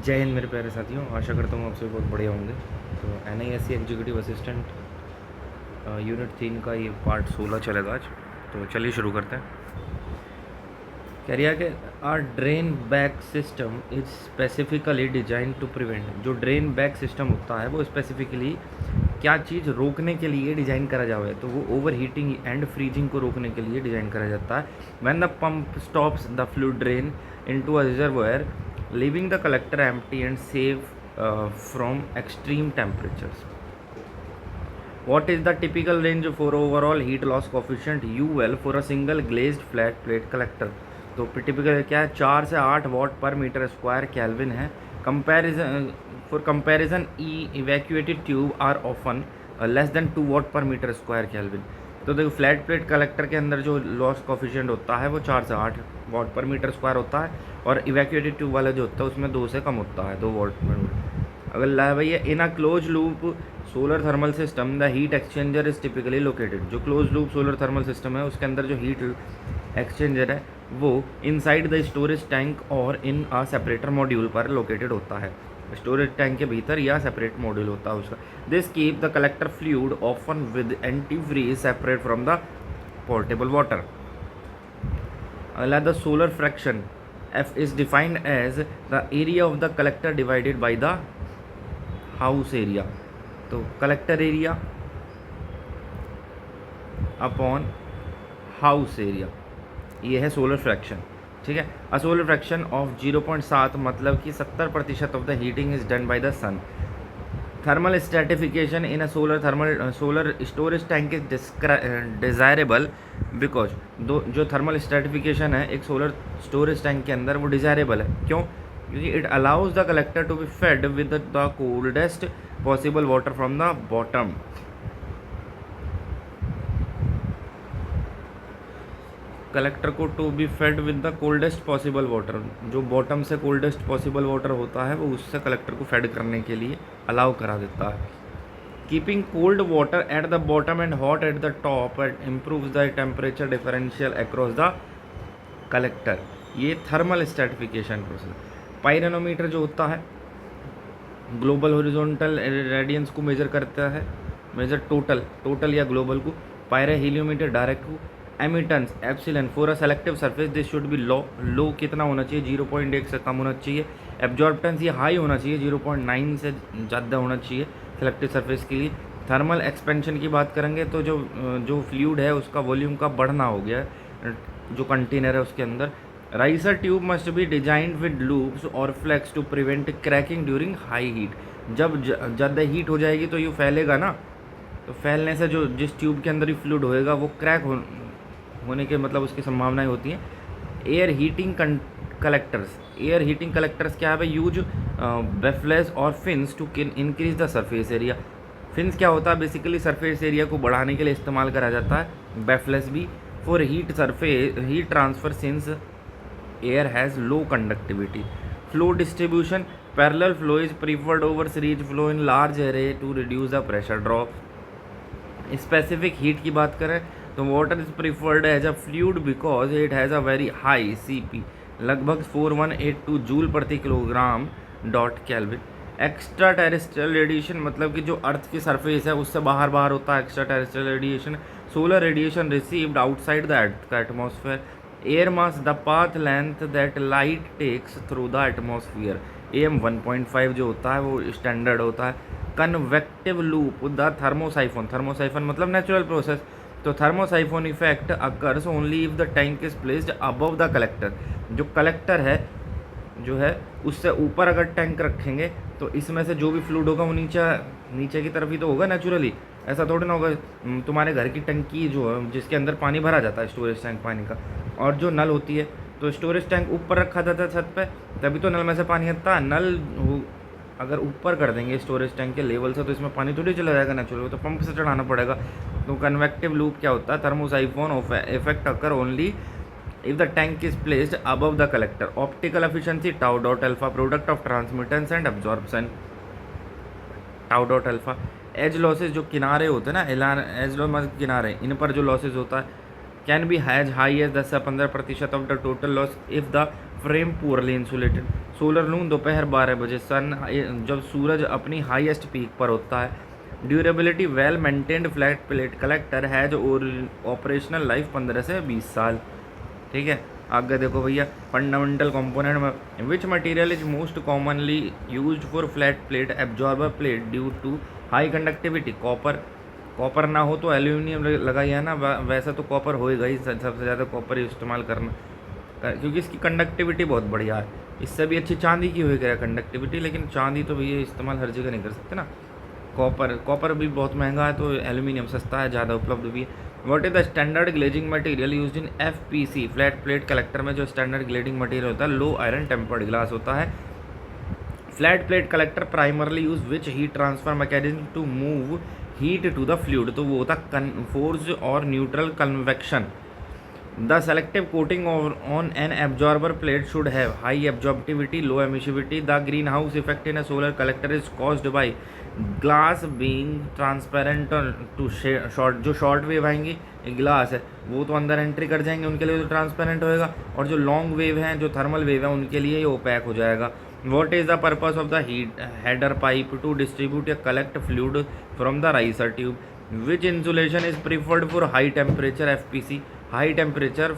जय हिंद मेरे प्यारे साथियों, आशा करता हूँ आप सभी बहुत बढ़िया होंगे। तो NISC एग्जीक्यूटिव असिस्टेंट यूनिट 3 का ये पार्ट 16 चलेगा आज। तो चलिए शुरू करते हैं। कह रहा है कि are drain back system is specifically design to prevent. जो ड्रेन बैक सिस्टम होता है वो स्पेसिफिकली क्या चीज़ रोकने के लिए डिज़ाइन करा जाए, तो वो ओवर हीटिंग एंड फ्रीजिंग को रोकने के लिए डिज़ाइन करा जाता है। When the pump stops the fluid drain into a reservoir leaving the collector empty and safe from extreme temperatures. What is the typical range for overall heat loss coefficient UL for a single glazed flat plate collector? तो typical क्या है, 4 से 8 watt per metre square kelvin है। Comparison for comparison evacuated tube are often less than 2 watt per metre square kelvin. तो देखो flat plate collector के अंदर जो लॉस कोफिशिएंट होता है वो 4 से 8 वाट पर मीटर स्क्वायर होता है, और इवैक्यूएटेड ट्यूब वाला जो होता है उसमें 2 से कम होता है, 2 वाट पर। अगर ला भैया in a close loop solar thermal system the heat exchanger is typically located. जो close loop solar thermal system है उसके अंदर जो हीट एक्सचेंजर है वो इनसाइड द स्टोरेज टैंक और इन अ सेपरेटर मॉड्यूल पर लोकेटेड होता है। स्टोरेज टैंक के भीतर या सेपरेट मॉड्यूल होता है उसका। This keep the collector fluid often with anti freeze separate from the portable water. अगला the solar fraction F is defined as the area of the collector divided by the house area। तो collector area upon house area, ये है solar fraction. ठीक है, अ solar fraction of 0.7 मतलब कि 70% of the heating is done by the sun. Thermal stratification in a solar storage tank is desirable because जो thermal stratification है एक सोलर स्टोरेज टैंक के अंदर वो डिज़ायरेबल है। क्यों? क्योंकि it allows the collector to be fed with the coldest possible water from the bottom. Collector को to be fed with the coldest possible water, जो बॉटम से कोल्डेस्ट पॉसिबल वाटर होता है वो उससे कलेक्टर को फेड करने के लिए अलाउ करा देता है। Keeping cold water at the bottom and hot at the top and improve the temperature differential across the collector, ये थर्मल स्ट्रेटिफिकेशन प्रोसेस। पायरेनोमीटर जो होता है ग्लोबल हॉरिजॉन्टल रेडियंस को मेजर करता है, मेजर टोटल या ग्लोबल को। पायरे हीलियोमीटर डायरेक्ट को। Emittance epsilon for a selective surface this should be low कितना होना चाहिए, 0.1 से कम होना चाहिए। एब्जॉर्बटेंस ये हाई होना चाहिए, 0.9 से ज़्यादा होना चाहिए सेलेक्टिव सरफेस के लिए। थर्मल एक्सपेंशन की बात करेंगे तो जो फ्लूइड है उसका वॉल्यूम का बढ़ना हो गया, जो कंटेनर है उसके अंदर। Riser tube must be designed with loops और flex to prevent cracking during high heat. जब ज़्यादा हीट हो जाएगी तो ये फैलेगा ना, तो फैलने से जो जिस ट्यूब के अंदर ही फ्लूइड होएगा वो क्रैक होने के मतलब उसकी संभावनाएं होती हैं। एयर हीटिंग कलेक्टर्स क्या है भाई? यूज बेफलेस और fins to increase the surface area. Fins क्या होता है? बेसिकली सरफेस एरिया को बढ़ाने के लिए इस्तेमाल करा जाता है। बेफलेस भी for heat transfer since air has low conductivity. Flow distribution parallel flow is preferred over series flow in large array to reduce the pressure drop. Specific heat की बात करें तो water is preferred as a fluid because it has a very high CP, लगभग 4182 joule प्रति kilogram dot kelvin. Extra terrestrial radiation मतलब कि जो अर्थ की सरफेस है उससे बाहर होता है extra terrestrial radiation. Solar radiation received outside the earth का atmosphere. Air mass the path length that light takes through the atmosphere. AM 1.5 जो होता है वो स्टैंडर्ड होता है। कन्वेक्टिव लूप द थर्मोसाइफोन मतलब नेचुरल प्रोसेस। तो thermosiphon effect occurs only if the tank is placed above the collector. जो collector है जो है उससे ऊपर अगर टैंक रखेंगे तो इसमें से जो भी फ्लूइड होगा वो नीचे की तरफ ही तो होगा नेचुरली। ऐसा थोड़ी ना होगा तुम्हारे घर की टंकी जो है जिसके अंदर पानी भरा जाता है, स्टोरेज टैंक पानी का, और जो नल होती है तो स्टोरेज टैंक ऊपर रखा जाता है छत पे, तभी तो नल में से पानी आता है। नल अगर ऊपर कर देंगे स्टोरेज टैंक के लेवल से तो इसमें पानी थोड़ी चला जाएगा नेचुरली, तो पंप से चढ़ाना पड़ेगा। तो कन्वेक्टिव लूप क्या होता है? Thermosiphon effect occur only if the tank is placed above the collector। optical efficiency tau dot alpha product of transmittance and absorption। tau dot alpha edge losses जो किनारे होते हैं ना, एज लॉस किनारे, इन पर जो लॉसेज होता है can be as high as 10 से 15% of the total loss if the frame poorly insulated. Solar noon दोपहर 12 बजे, सन जब सूरज अपनी हाईएस्ट पीक पर होता है। Durability well maintained flat plate collector है जो ऑपरेशनल लाइफ 15 से 20 साल। ठीक है, आगे देखो भैया, फंडामेंटल कंपोनेंट में which material is most commonly used for flat plate absorber plate due to high conductivity. Copper, copper ना हो तो एल्यूमिनियम लगाई है ना, वैसे तो कॉपर होएगा ही, सबसे ज़्यादा कॉपर इस्तेमाल करना क्योंकि इसकी कंडक्टिविटी बहुत बढ़िया है। इससे भी अच्छी चांदी की होएगा कंडक्टिविटी, लेकिन चांदी तो भैया इस्तेमाल हर जगह नहीं कर सकते ना। कॉपर भी बहुत महंगा है, तो एल्यूमिनियम सस्ता है, ज़्यादा उपलब्ध भी है। What is the standard glazing material used in FPC flat plate collector में जो स्टैंडर्ड ग्लेजिंग मटेरियल होता है लो आयरन टेम्पर्ड ग्लास होता है। Flat plate collector primarily use which heat transfer mechanism to move heat to the fluid, तो वो होता है फोर्स और neutral convection. The selective coating on an absorber plate should have high absorbivity low emissivity. The green house effect in a solar collector is caused by glass being transparent to short. जो short wave आएंगी, glass है वो तो अंदर entry कर जाएंगे, उनके लिए तो ट्रांसपेरेंट होएगा, और जो लॉन्ग वेव हैं, जो थर्मल वेव है, उनके लिए ये ओपैक हो जाएगा। What is the purpose of the header pipe to distribute or collect fluid from the riser tube? Which insulation is preferred for high temperature FPC? High temperature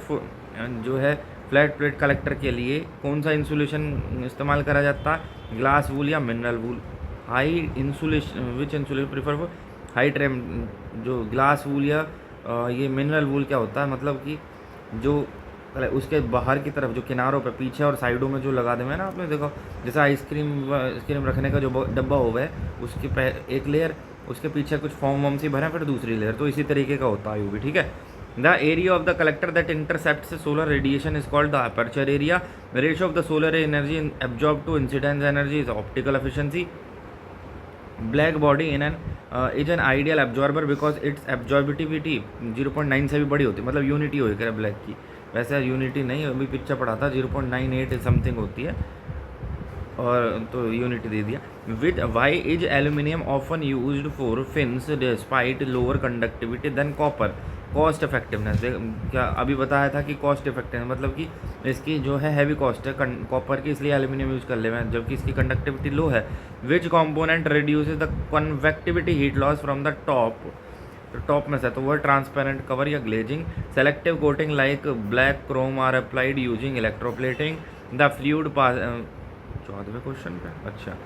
जो है फ्लैट प्लेट कलेक्टर के लिए कौन सा insulation इस्तेमाल करा जाता है, ग्लास वूल या mineral wool? High insulation, which insulation prefer for high temp, जो ग्लास वूल या ये मिनरल वूल क्या होता है, मतलब कि जो उसके बाहर की तरफ जो किनारों पे पीछे और साइडों में जो लगा देंगे ना, आपने देखो जैसे आइसक्रीम रखने का जो डब्बा होगा है, उसके एक लेयर, उसके पीछे कुछ फॉर्म वॉर्म से भरे, फिर दूसरी लेयर, तो इसी तरीके का होता है वो भी। ठीक है, the area of the collector that intercepts solar radiation is called the aperture area. Ratio of the solar energy absorb to incidence energy is optical efficiency. Black body in an is an ideal absorber because its absorptivity 0.9 से भी बड़ी होती है, मतलब unity होगी black की, वैसे unity नहीं, अभी पिक्चर पढ़ा था 0.98 समथिंग होती है, और तो यूनिटी दे दिया। With why is aluminium often used for fins despite lower conductivity than copper. Cost effectiveness, क्या अभी बताया था कि कॉस्ट इफेक्टिवनेस मतलब कि इसकी जो है हैवी कॉस्ट है कॉपर की, इसलिए एल्यूमिनियम यूज कर ले हैं, जबकि इसकी कंडक्टिविटी लो है। Which component reduces the convectivity heat loss from the top, तो टॉप में से तो वो ट्रांसपेरेंट कवर या glazing. Selective coating like black chrome are applied using electroplating. The fluid pass, 14वें क्वेश्चन पे, अच्छा,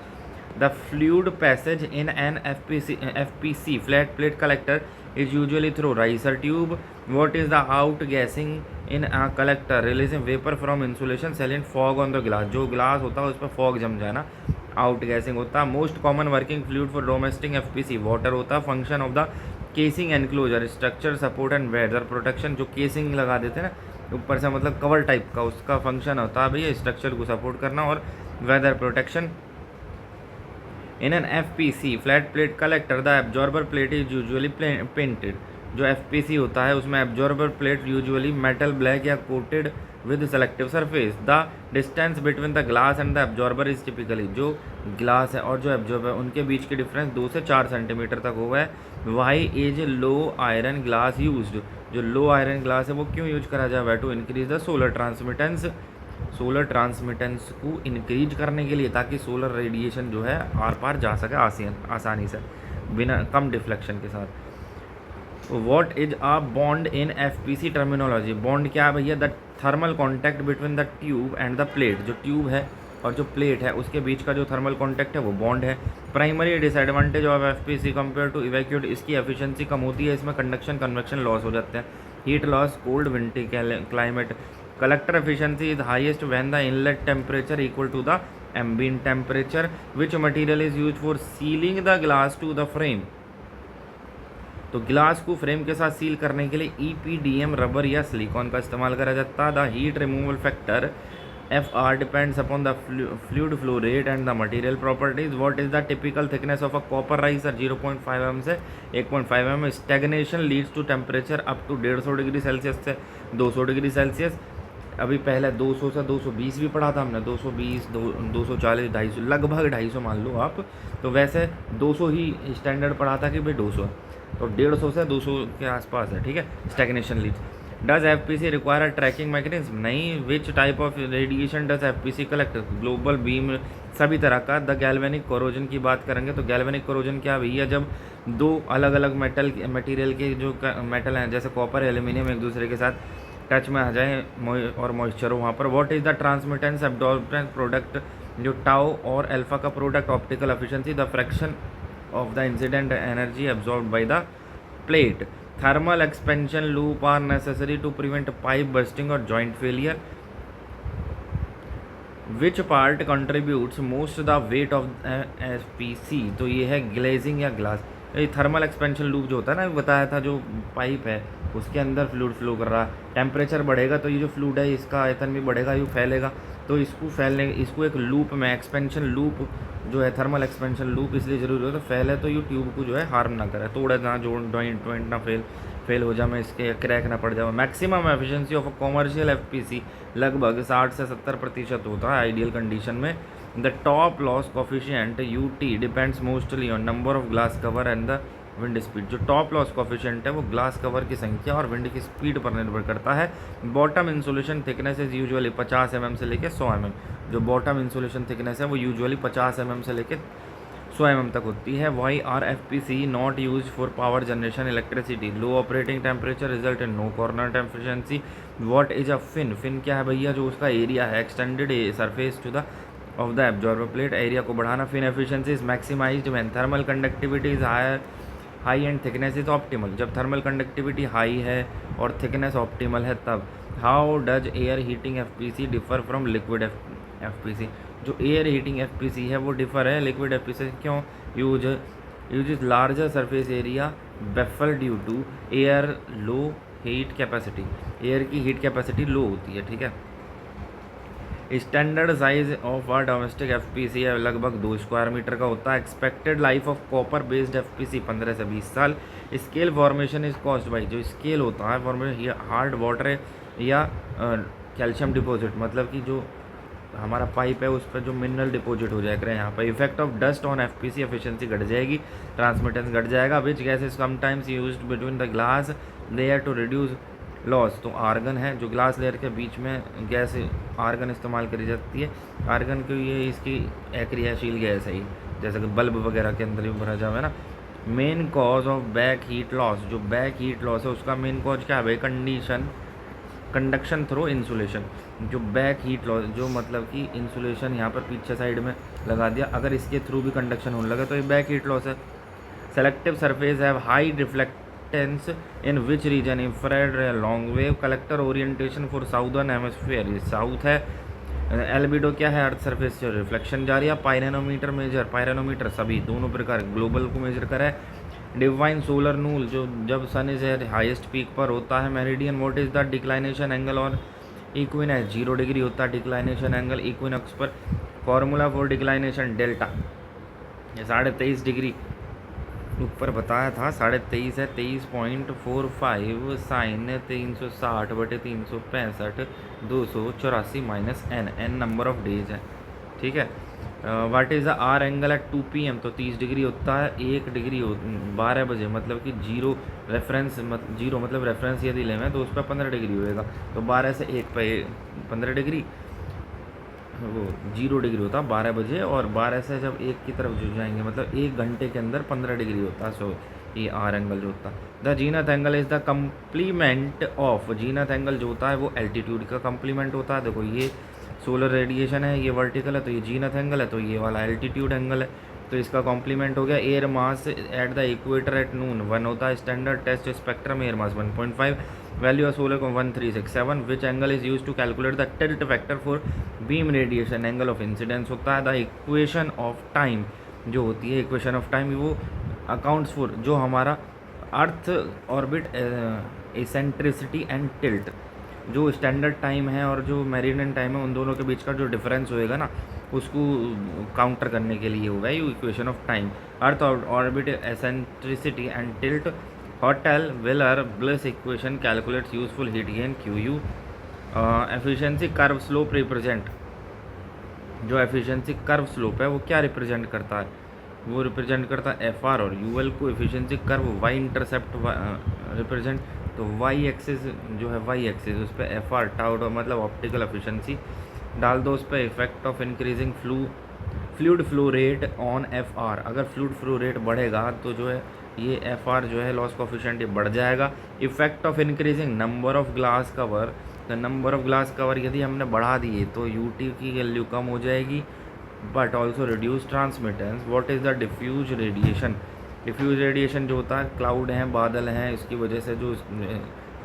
the fluid passage in an FPC flat plate collector is usually through riser tube. What is the outgassing in a collector releasing vapor from insulation cell in fog on the glass? जो glass होता है उस पर fog जम जाए ना, outgassing होता है। Most common working fluid for domestic FPC water होता है। Function of the casing enclosure structure support and weather protection, जो केसिंग लगा देते हैं ना ऊपर से, मतलब कवर टाइप का, उसका फंक्शन होता है भैया स्ट्रक्चर को सपोर्ट करना और weather protection. In an FPC flat plate collector the absorber plate is usually painted. जो FPC होता है उसमें absorber plate usually metal black या coated with selective surface. The distance between the glass and the absorber is typically, जो glass है और जो absorber है उनके बीच की डिफरेंस 2 से 4 सेंटीमीटर तक होगा है। Why is low iron glass used, जो लो आयरन ग्लास है वो क्यों यूज करा जाए है? To increase the solar transmittance, solar transmittance को इंक्रीज करने के लिए, ताकि सोलर रेडिएशन जो है आर पार जा सके आसानी से बिना कम डिफ्लेक्शन के साथ। What is a bond in FPC terminology? Bond क्या है भैया? The thermal contact between the tube and the plate, जो ट्यूब है और जो प्लेट है उसके बीच का जो थर्मल कॉन्टैक्ट है वो बॉन्ड है। Primary disadvantage of FPC compare to evacuate, इसकी एफिशिएंसी कम होती है, इसमें कंडक्शन कन्वेक्शन लॉस हो जाते हैं। Heat loss cold windy climate. Collector efficiency is highest when the inlet temperature equal to the ambient temperature. Which material is used for sealing the glass to the frame? तो glass को frame के साथ seal करने के लिए EPDM rubber या silicon का इस्तेमाल करा जाता है। The heat removal factor FR depends upon the fluid flow rate and the material properties. What is the typical thickness of a copper riser? 0.5 mm से 1.5 mm। Stagnation leads to temperature up to 150 degree Celsius से 200 degree Celsius. अभी पहले 200 से 220 भी पढ़ा था हमने, 220, 240, 250, लगभग 250 मान लो आप, तो वैसे 200 ही स्टैंडर्ड पढ़ा था कि भाई 200, तो 150 से 200 के आसपास है। ठीक है, stagnation leads. Does FPC require a tracking mechanism? नहीं। Which type of radiation does FPC collect? Global beam, सभी तरह का। द गैल्वेनिक कोरोजन की बात करेंगे तो गैल्वेनिक कोरोजन क्या भैया, जब दो अलग अलग मटेरियल के जो मेटल हैं जैसे कॉपर एल्यूमिनियम एक दूसरे के साथ टच में आ जाए और मॉइस्चर हो वहाँ पर। What is the transmittance absorbance product, जो टाउ और अल्फा का product, optical efficiency, the fraction of the incident energy absorbed by the plate. Thermal expansion loop are necessary to prevent pipe bursting or joint failure. Which part contributes most to the weight of FPC? तो ये है glazing या glass. ये thermal expansion loop जो होता है ना, बताया था, जो पाइप है उसके अंदर फ्लूइड फ्लो कर रहा है, टेम्परेचर बढ़ेगा तो ये जो फ्लूइड है इसका आयतन भी बढ़ेगा, ये फैलेगा, तो इसको एक लूप में एक्सपेंशन लूप जो है, थर्मल एक्सपेंशन लूप इसलिए ज़रूरी हो तो फैले तो ये ट्यूब को जो है हार्म ना करे, तोड़े ना, जॉइंट ना फेल हो जाए, मैं इसके क्रैक ना पड़ जाए। Maximum efficiency of a commercial FPC लगभग 60 से 70% होता है आइडियल कंडीशन में। The top loss coefficient UT depends mostly on number of glass cover and the wind speed. जो टॉप लॉस कॉफिशिएंट है वो ग्लास कवर की संख्या और विंड की स्पीड पर निर्भर करता है। Bottom insulation thickness is usually 50 mm से लेकर 100 mm। जो बॉटम इंसुलेशन थिकनेस है वो यूजुअली 50 mm से लेकर 100 mm तक होती है। Why are F P C not use for power generation electricity? Low operating temperature result in no Carnot efficiency. What is a fin? Fin क्या है भैया? जो उसका एरिया है extended surface to the of the absorber plate, area को बढ़ाना। Fin efficiency is maximised when thermal conductivity is high and thickness is optimal. जब thermal conductivity high है और थिकनेस ऑप्टिमल है तब। How does air heating FPC differ from liquid FPC? जो air heating FPC है वो डिफर है liquid FPC. क्यों? Use larger surface area baffle due to air low heat capacity. Air की हीट कैपेसिटी लो होती है, ठीक है। Standard size of a domestic FPC है लगभग 2 स्क्वायर मीटर का होता है। Expected life of copper based FPC 15 से 20 साल। Scale formation is caused by, जो स्केल होता है फॉर्मेशन हार्ड वाटर या कैल्शियम डिपॉजिट, मतलब कि जो हमारा पाइप है उस पर जो मिनरल डिपॉजिट हो जाएगा यहाँ पर। Effect of dust on FPC, efficiency घट जाएगी, ट्रांसमिटेंस घट जाएगा। Which gas is sometimes used between the glass layer to reduce loss? तो आर्गन है, जो ग्लास लेयर के बीच में गैस आर्गन इस्तेमाल करी जाती है। आर्गन को ये इसकी अक्रियाशील गैस है, जैसे कि बल्ब वगैरह के अंदर भी भरा जाए ना। Main cause of back heat loss, जो बैक हीट लॉस है उसका मेन कॉज क्या है? Conduction through insulation. जो बैक हीट लॉस, जो मतलब कि इंसुलेशन यहाँ पर पीछे साइड में लगा दिया, अगर इसके थ्रू भी कंडक्शन होने लगा तो ये बैक हीट लॉस है। Selective surface have high reflectance in which region? Infrared, long wave, collector orientation for southern hemisphere, ये साउथ है। एल्बिडो क्या है? अर्थ सरफेस से रिफ्लेक्शन जा रही है। पायरेनोमीटर मेजर, पायरेनोमीटर सभी दोनों प्रकार ग्लोबल को मेजर करा है। डिवाइन सोलर नूल, जो जब सन इज हाईएस्ट पीक पर होता है। Meridian, what is the declination angle और इक्विनॉक्स? 0 डिग्री होता है डिक्लाइनेशन एंगल इक्विनॉक्स पर। फॉर्मूला फॉर डिक्लाइनेशन डेल्टा, ये 23.5 डिग्री ऊपर बताया था, 23.5 है, 23.45 sine 360/365 284 minus n number of days है, ठीक है। What is the hour angle at 2 PM? तो 30 डिग्री होता है। 1 डिग्री 12 बजे, मतलब कि जीरो रेफरेंस, जीरो मतलब रेफरेंस यदि लें तो उस पर 15 डिग्री होएगा, तो 12 से 1 पे 15 डिग्री, वो 0 डिग्री होता है 12 बजे, और 12 से जब 1 की तरफ जो जाएंगे मतलब 1 घंटे के अंदर 15 डिग्री होता है। सो ये आर एंगल जो होता है। The zenith angle is the complement of, zenith angle जो होता है वो एल्टीट्यूड का कम्प्लीमेंट होता है। देखो ये सोलर रेडिएशन है, ये वर्टिकल है, तो ये जीनथ एंगल है, तो ये वाला एल्टीट्यूड एंगल है, तो इसका कॉम्प्लीमेंट हो गया। Air mass at the equator at noon 1 होता है। Standard test spectrum air mass 1.5, value of solar को 1367। Which angle is use to calculate the tilt factor for beam radiation? Angle of incidence होता है। The equation of time जो होती है, equation of time वो accounts for जो हमारा earth orbit eccentricity and tilt, जो स्टैंडर्ड टाइम है और जो मेरिडियन टाइम है उन दोनों के बीच का जो डिफरेंस होएगा ना, उसको काउंटर करने के लिए होगा ये equation of time. Earth orbit eccentricity and tilt, hotel wheeler bliss equation calculates useful heat gain QU। Efficiency curve slope represent, जो एफिशिएंसी कर्व स्लोप है वो क्या रिप्रेजेंट करता है? वो रिप्रेजेंट करता है FR और UL को। Efficiency curve y intercept represent तो वाई एक्सिस जो है, वाई एक्सिस उस पर एफ आर टाउ मतलब ऑप्टिकल एफिशिएंसी डाल दो, उस पर effect of increasing fluid flow rate on F R. अगर फ्लूइड फ्लो रेट बढ़ेगा तो जो है ये एफ आर जो है लॉस कोफिशिएंट ये बढ़ जाएगा। Effect of increasing number of glass cover, तो नंबर ऑफ ग्लास कवर यदि हमने बढ़ा दिए तो यू टी की वैल्यू कम हो जाएगी, but also reduce transmittance. What is the diffuse radiation? Diffuse radiation जो होता है, क्लाउड हैं, बादल हैं, इसकी वजह से जो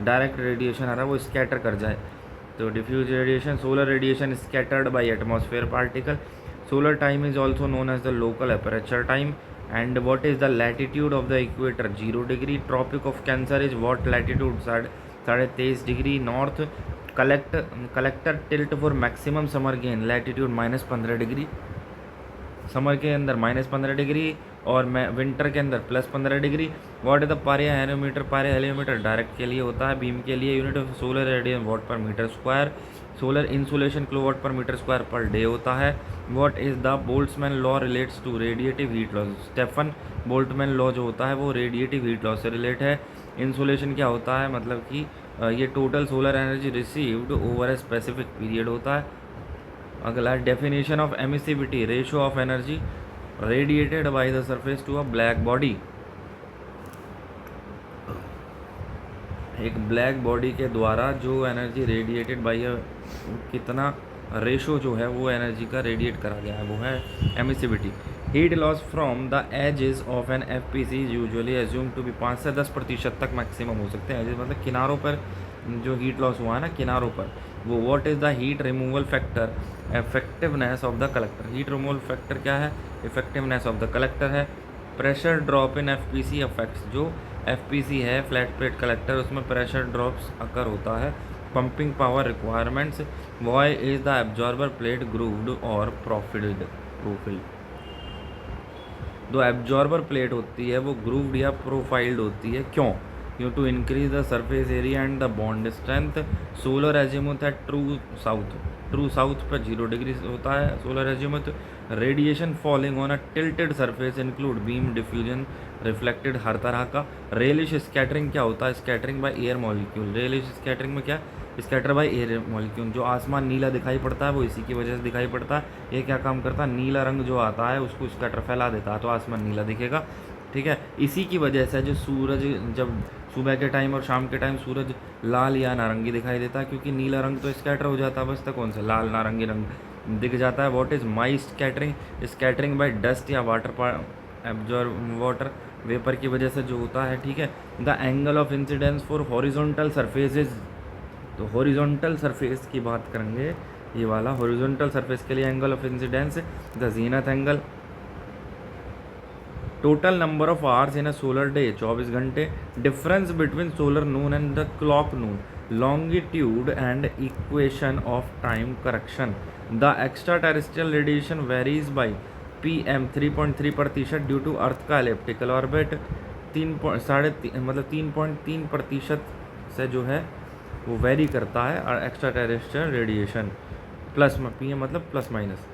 डायरेक्ट रेडिएशन आ रहा है वो स्कैटर कर जाए, तो diffuse radiation. Solar radiation scattered by atmosphere particle. Solar time is also known as the local aperture time. And what is the latitude of the equator? 0 degree. Tropic of Cancer is what latitude? 23.5 degree north. Collector tilt for maximum summer gain latitude -15 degree, summer के अंदर -15 degree और winter के अंदर +15 degree. What is the pyrheliometer? Pyrheliometer direct के लिए होता है, beam के लिए। Unit of solar radian watt per metre square. Solar insulation kilowatt per metre square per day होता है। What is the Boltzmann law relates to? Radiative heat loss. Stefan Boltzmann law जो होता है वो रेडिएटिव हीट लॉस से relate है। इंसुलेशन क्या होता है? मतलब कि ये total solar energy received over a specific period होता है। अगला definition of emissivity, ratio of energy radiated by the surface to a black body. एक ब्लैक बॉडी के द्वारा जो एनर्जी रेडिएटेड बाय कितना रेशो जो है वो एनर्जी का रेडिएट करा गया है वो है emissivity. Heat loss from the edges of an F P C usually assume to be 5 से 10% तक मैक्सिमम हो सकते हैं। एजेस मतलब किनारों पर जो हीट लॉस हुआ है ना किनारों पर वो। What is the heat removal factor? Effectiveness of the collector. Heat removal factor क्या है? इफेक्टिवनेस ऑफ द कलेक्टर है। Pressure drop in F P C affects, जो एफ पी सी है फ्लैट प्लेट कलेक्टर उसमें प्रेशर ड्रॉप्स अकर होता है। Pumping power requirements. Why is the absorber plate grooved और profiled? जो एब्जॉर्बर प्लेट होती है वो ग्रूव्ड या प्रोफाइल्ड होती है, क्यों? क्यों? To increase the surface area and the bond strength. Solar azimuth है ट्रू साउथ पर 0 डिग्री होता है solar azimuth. Radiation falling on a tilted surface include beam diffusion reflected हर तरह का। रेलिश स्कैटरिंग क्या होता है? Scattering by air molecule. Rayleigh scattering में क्या? Scatter by air molecule. जो आसमान नीला दिखाई पड़ता है वो इसी की वजह से दिखाई पड़ता है। ये क्या काम करता है? नीला रंग जो आता है उसको स्कैटर फैला देता है तो आसमान नीला दिखेगा, ठीक है। इसी की वजह से जो सूरज जब सुबह के टाइम और शाम के टाइम सूरज लाल या नारंगी दिखाई देता है, क्योंकि नीला रंग तो स्कैटर हो जाता है, बस तक कौन सा लाल नारंगी रंग दिख जाता है। What is Mie scattering? Scattering by dust या वाटर एब्जॉर्ब वाटर वेपर की वजह से जो होता है, ठीक है। The angle of incidence for horizontal surfaces, तो हॉरिजॉन्टल सरफेस की बात करेंगे, ये वाला हॉरिजॉन्टल सरफेस के लिए angle of incidence the zenith angle. Total number of hours in a solar day 24 घंटे। Difference between solar noon and the clock noon. Longitude and equation of time correction. The extra terrestrial radiation varies by PM 3.3% due to earth का elliptical orbit. 3.3% से जो है वो very करता है और extra terrestrial radiation plus PM मतलब plus minus.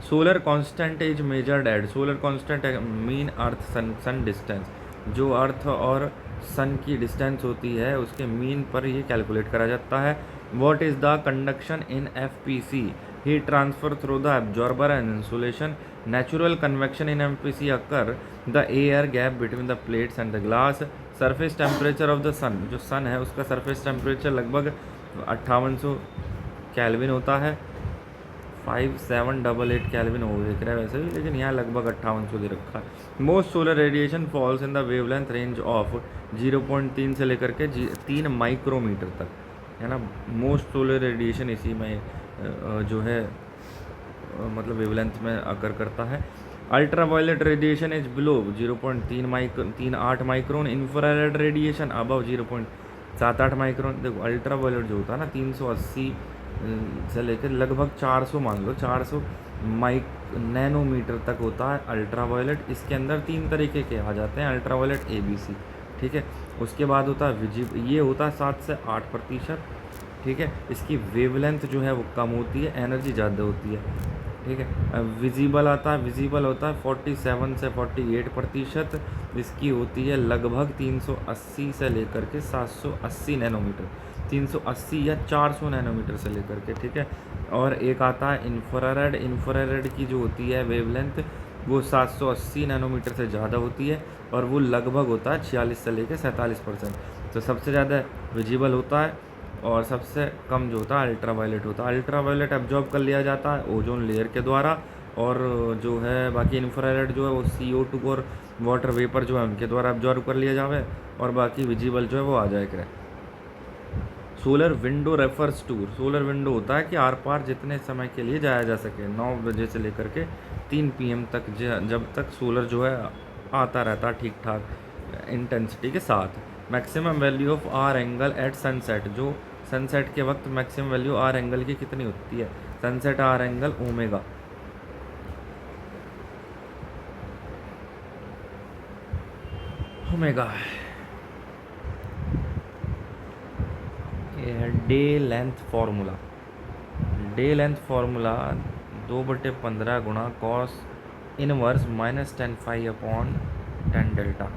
Solar constant is measured at. Solar constant mean earth sun distance, जो अर्थ और सन की डिस्टेंस होती है उसके मीन पर ये कैलकुलेट करा जाता है। What is the conduction in FPC? Heat transfer through the absorber and insulation. Natural convection in FPC occur the air gap between the plates and the glass. Surface temperature of the sun, जो sun है उसका surface temperature लगभग 5800 kelvin होता है। 5788 kelvin हो दिख रहा है वैसे भी, लेकिन यहाँ लगभग 5800 दे रखा है। Most solar radiation falls in the wavelength range of 0.3 से लेकर के 3 माइक्रोमीटर तक, है ना। मोस्ट सोलर रेडिएशन इसी में जो है मतलब वेवलेंथ में अकर करता है। Ultraviolet radiation is below 0.38 micron. Infrared radiation above 0.78 micron. देखो अल्ट्रा वायलेट जो होता है ना 380 से लेकर लगभग 400 मान लो 400 नैनोमीटर तक होता है अल्ट्रा वायलेट। इसके अंदर 3 तरीके के आ जाते हैं अल्ट्रा वायलेट ABC, ठीक है। उसके बाद होता है ये होता है 7 से 8%, ठीक है। इसकी वेवलेंथ जो है वो कम होती है, एनर्जी ज़्यादा होती है। ठीक है। विजिबल आता है, विजिबल होता है 47 से 48%, इसकी होती है लगभग 380 से लेकर के 780 नैनोमीटर, 380 या 400 नैनोमीटर से लेकर के, ठीक है। और एक आता है इंफ्रारेड, इंफ्रारेड की जो होती है वेवलेंथ वो 780 नैनोमीटर से ज़्यादा होती है, और वो लगभग होता है 46 से लेकर 47%। तो सबसे ज़्यादा विजिबल होता है, और सबसे कम जो होता है अल्ट्रावायलेट होता है। अल्ट्रावायलेट एब्जॉर्ब कर लिया जाता है ओजोन लेयर के द्वारा, और जो है बाकी इंफ्रारेड जो है वो CO2 और वाटर वेपर जो है उनके द्वारा एब्जॉर्ब कर लिया जावे, और बाकी विजिबल जो है वो आ जाए करे। Solar window refers to, solar window होता है कि आर पार जितने समय के लिए जाया जा सके, 9 बजे से लेकर के 3 PM तक, जब तक सोलर जो है आता रहता है ठीक ठाक इंटेंसिटी के साथ। Maximum value of hour angle at sunset, जो सनसेट के वक्त मैक्सिमम वैल्यू आर एंगल की कितनी होती है? Sunset hour angle omega, omega ये है day length formula. Day length formula 2/15 गुणा cos inverse -10 phi upon 10 delta.